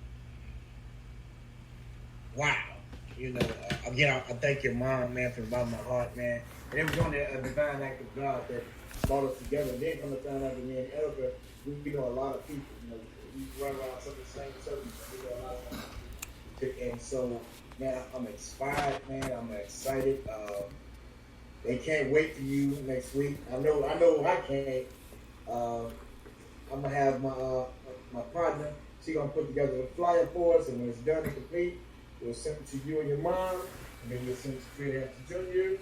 wow. You know, again, I thank your mom, man, from the bottom of my heart, man. And it was only a divine act of God that brought us together. Then come to find out that me and Erica, we know a lot of people. You know, we run around some of the same circles. We know a lot of people. And so, man, I'm inspired, man. I'm excited. They can't wait for you next week. I know I can't. I'm gonna have my partner. She's gonna put together a flyer for us, and when it's done and complete, we'll send it to you and your mom, and then we'll send it to Fred Hampton Jr.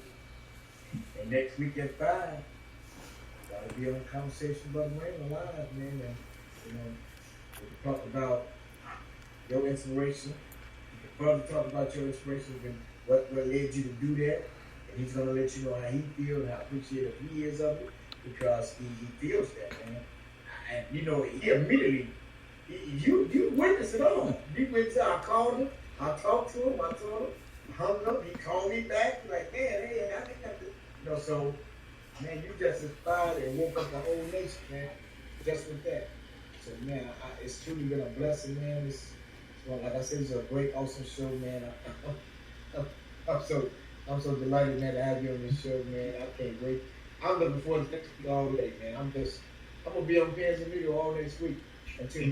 And next week at 5, gotta be on a conversation about Rain Alive, man. And, you know, we can talk about your inspiration. You can further talk about your inspiration and what led you to do that. And he's gonna let you know how he feels and how appreciative he is of it, because he feels that, man. And you know, he immediately, you witnessed it all. You witnessed. I called him. I talked to him. I told him. Hung up. He called me back. Like, man, hey, I think that's it. You know, so, man, you just inspired and woke up the whole nation, man, just with that. So, man, it's truly been a blessing, man. Like I said, it's a great, awesome show, man. I'm so delighted, man, to have you on this show, man. I can't wait. I I'm looking forward to next week all day, man. I'm gonna be on Pens and Video all next week until we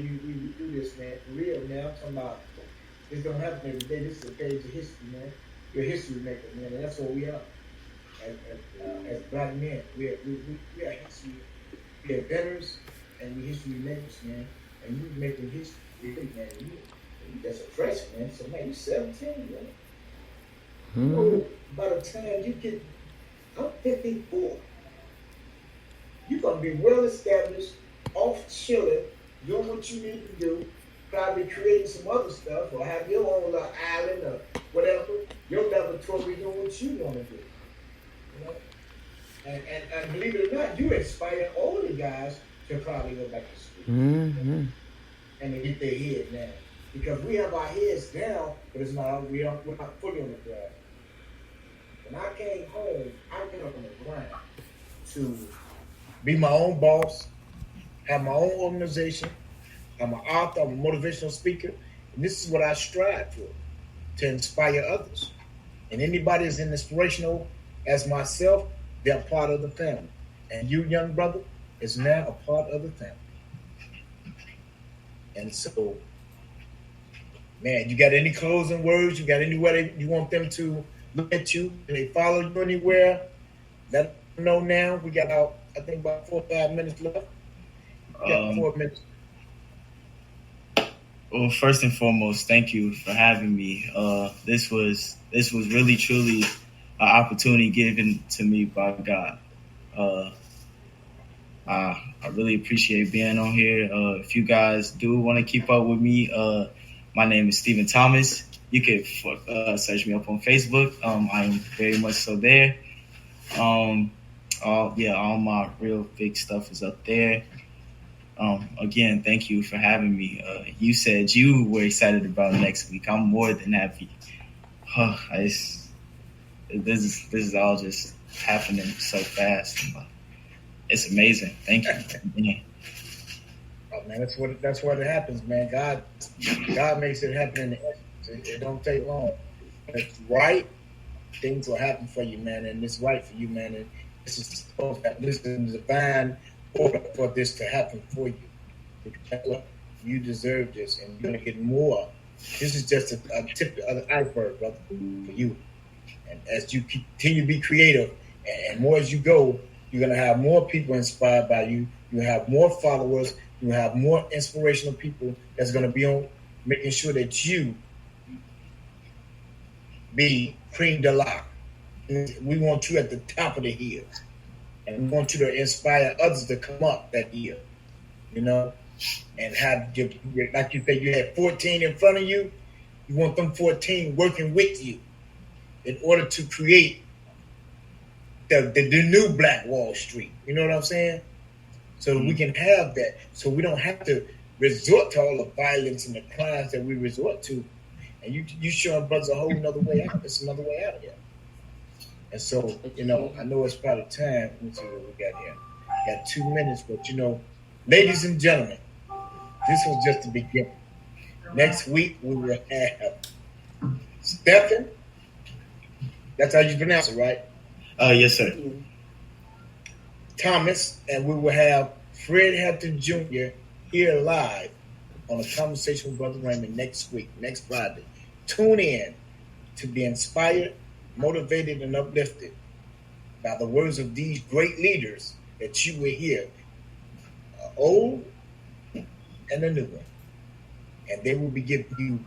do this, man. For real, man. I'm talking about this don't happen every day. This is a page of history, man. You're a history maker, man, and that's what we are. As black men, we are history. We are veterans and we history makers, man. And you making history, man. You that's a freshman, man. So man, you 17, man. You know, by the time you get, I'm 54. You're gonna be well established, off chilling, doing what you need to do, probably creating some other stuff, or have your own little island or whatever. Your laboratory doing what you want to do. You know? And believe it or not, you inspire all the guys to probably go back to school. And to get their head down. Because we have our heads down, but we're not fully on the ground. When I came home, I went up on the ground to be my own boss, have my own organization. I'm an author, I'm a motivational speaker, and this is what I strive for, to inspire others. And anybody that's inspirational as myself, they're part of the family. And you, young brother, is now a part of the family. And so, man, you got any closing words? You got anywhere you want them to look at you? Do they follow you anywhere? Let them know now. We got about 4 or 5 minutes left. We got 4 minutes. Well, first and foremost, thank you for having me. This was really truly an opportunity given to me by God. I really appreciate being on here. If you guys do want to keep up with me, my name is Stephen Thomas. You can search me up on Facebook. I am very much so there. All my real big stuff is up there. Again, thank you for having me. You said you were excited about next week. I'm more than happy. This is all just happening so fast. It's amazing. Thank you. Oh man, that's what it happens, man. God makes it happen in the essence. It don't take long. When it's right, things will happen for you, man, and it's right for you, man. And this is supposed to happen. This is divine order for this to happen for you. Because you deserve this, and you're gonna get more. This is just a tip of the iceberg, brother, for you. And as you continue to be creative, and more as you go, you're gonna have more people inspired by you. You have more followers. You have more inspirational people that's gonna be on making sure that you be cream de la. We want you at the top of the hill, and we want you to inspire others to come up that hill. You know, and have like you said, you had 14 in front of you. You want them 14 working with you in order to create the new Black Wall Street. You know what I'm saying? So we can have that. So we don't have to resort to all the violence and the crimes that we resort to. And you showing brothers a whole nother way out. It's another way out of here. And so, you know, I know it's probably time. Let me see what we got here. Got 2 minutes, but you know, ladies and gentlemen, this was just the beginning. Next week we will have Stephen. That's how you pronounce it, right? Yes, sir. Thomas, and we will have Fred Hampton Jr. here live on a conversation with Brother Raymond next week, next Friday. Tune in to be inspired, motivated, and uplifted by the words of these great leaders that you will hear, old and a new one. And they will be giving you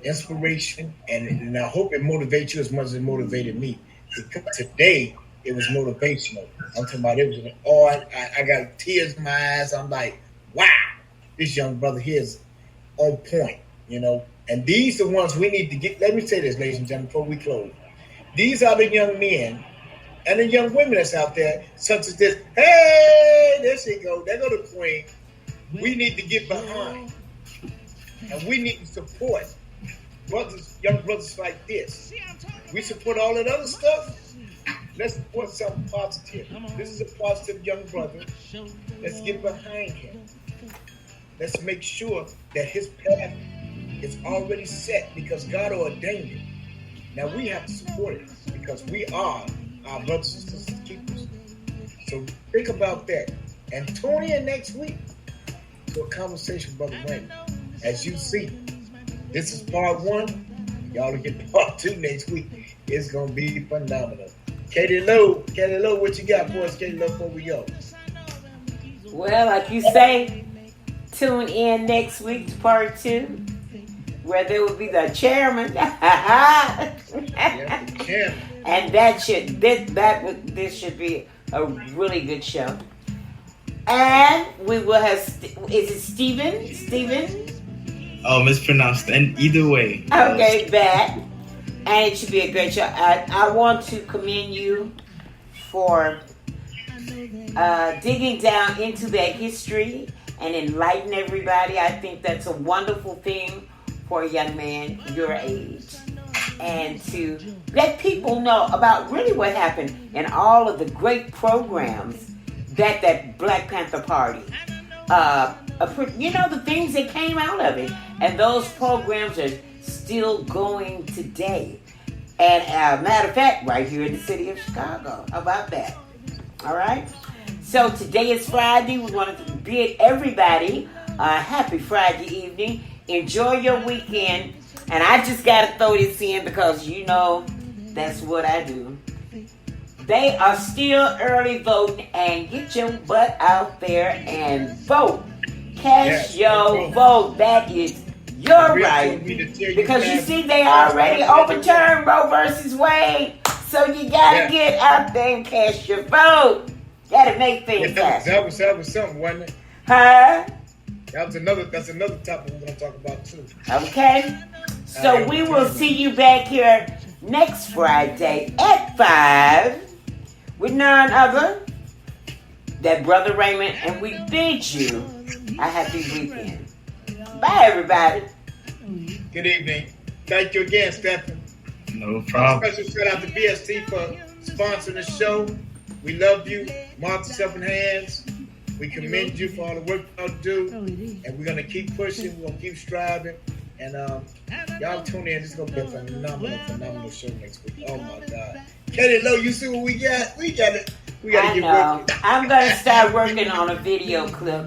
inspiration, and I hope it motivates you as much as it motivated me. Because today, it was motivational. I'm talking about it was I got tears in my eyes. I'm like, wow, this young brother here is on point, you know. And these are the ones we need to get. Let me say this, ladies and gentlemen, before we close. These are the young men and the young women that's out there, such as this. Hey, there she go. There go the queen. We need to get behind. And we need to support brothers, young brothers like this. We support all that other stuff. Let's support something positive. This is a positive young brother. Let's get behind him. Let's make sure that his path is already set because God ordained it. Now we have to support it because we are our brothers and sisters keepers. So think about that. And tune in next week to a conversation with Brother Raymond. As you see, this is part 1. Y'all will get part 2 next week. It's going to be phenomenal. Katie Lowe, what you got for us, Katie Lowe, before we go? Well, like you say, tune in next week to part 2, where there will be the chairman. Yeah, the chairman. And this should be a really good show. And we will have, is it Steven? Oh, mispronounced. And either way. Okay, that. And it should be a great show. I want to commend you for digging down into that history and enlighten everybody. I think that's a wonderful thing for a young man your age. And to let people know about really what happened and all of the great programs that Black Panther Party, the things that came out of it. And those programs are still going today. And matter of fact, right here in the city of Chicago. How about that? All right? So today is Friday. We want to bid everybody a happy Friday evening. Enjoy your weekend. And I just got to throw this in because that's what I do. They are still early voting, and get your butt out there and vote. Cast your vote. That is your right. Because you see, they already overturned Roe versus Wade. So you got to get out there and cast your vote. Got to make things happen. That was something, wasn't it? Huh? That's another topic we're going to talk about, too. Okay. So we will see you back here next Friday at 5 with none other than Brother Raymond, and we bid you a happy weekend. Bye, everybody. Good evening. Thank you again, Stephen. No problem. Special shout out to BST for sponsoring the show. We love you. Mark yourself in hands. We commend you for all the work y'all do. And we're going to keep pushing. We're going to keep striving. And y'all tune in. It's going to be a phenomenal show next week. Oh, my God. Katie Lowe, you see what we got? We got it. We got to get working. I'm going to start working on a video clip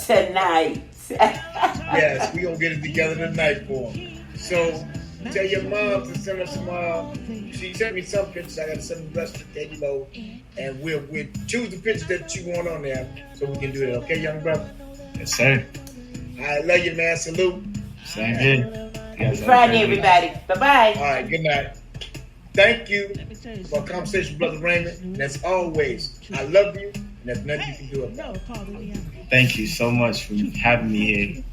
tonight. Yes, we're going to get it together tonight for them. So tell your mom to send us some, she sent me some pictures. I got to send the rest to Katie Lowe. And we'll choose the picture that you want on there so we can do it. Okay, young brother? Yes, sir. I love you, man. Salute. Same here. Happy Friday, everybody. Bye-bye. All right, good night. Thank you for a conversation with Brother Raymond. And as always, I love you, and there's nothing you can do about it. Thank you so much for having me here.